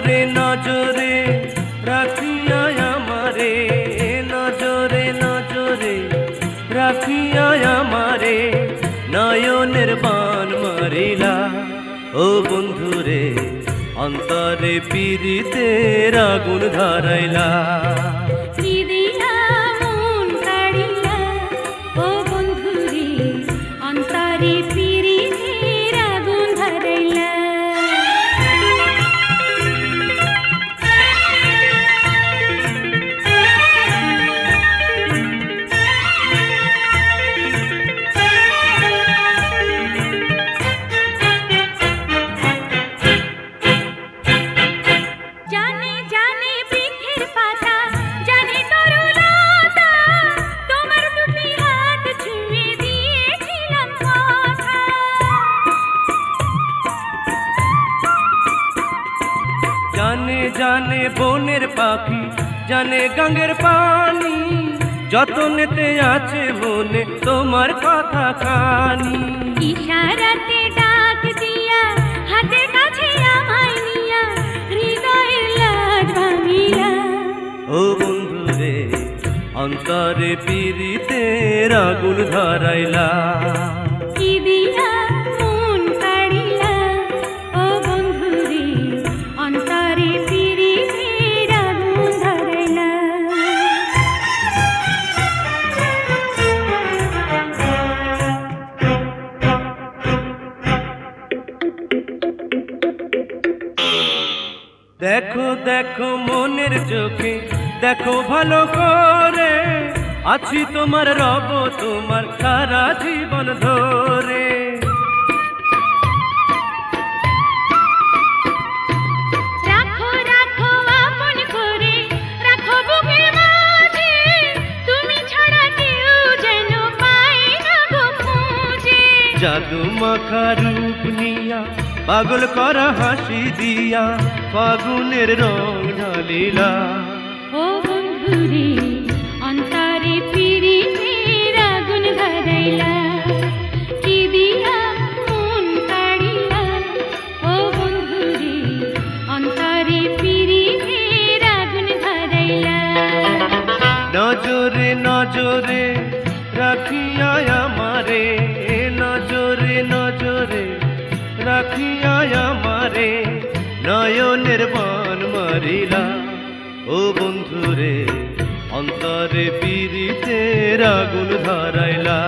নজরে নজরে রাখিয়া আমারে, নজরে নজরে রাখিয়া আমারে, নয়নের বান মারিলা। ও বন্ধুরে অন্তরে পীড়িতের আগুন ধরাইলা। জানে জানে বনের পাখি, জানে গঙ্গের পানি, যতনেতে আছে মনে তোমার কথা খানি। ইশারাতে ডাক দিয়া হাতের কাছে আমায় নিয়া, হৃদয়ের লাট ভাঙিলা। ও বন্ধুরে অন্তরে পীড়িতের আগুন ধরাইলা। কি দিয়া মন কাড়িলা, ও বন্ধুরে অন্তরে পীড়িতের আগুন ধরাইলা। দেখো দেখো মনের চোখে দেখো ভালো করে, আছি তোমার রব তোমার সারা জীবন ধরে। রাখো রাখো আপন করে, রাখো বুকের মাঝে, তুমি ছাড়া কেউ যেন পায় না গো খুঁজে। জাদু মাখা রূপ নিয়া পাগল করা হাসি দিয়া, ফাগুনের রং ঢালিলা। ও বন্ধুরে অন্তরে পীড়িতের আগুন ধরাইলা। কি দিয়া মন কাড়িলা, ও বন্ধুরে অন্তরে পীড়িতের আগুন ধরাইলা। নজরে নজরে রাখিয়া আমারে, নজরে নজরে রাখিয়া আমারে, নয়নের বান মারিলা। ও বন্ধুরে অন্তরে পীড়িতের আগুন ধরাইলা।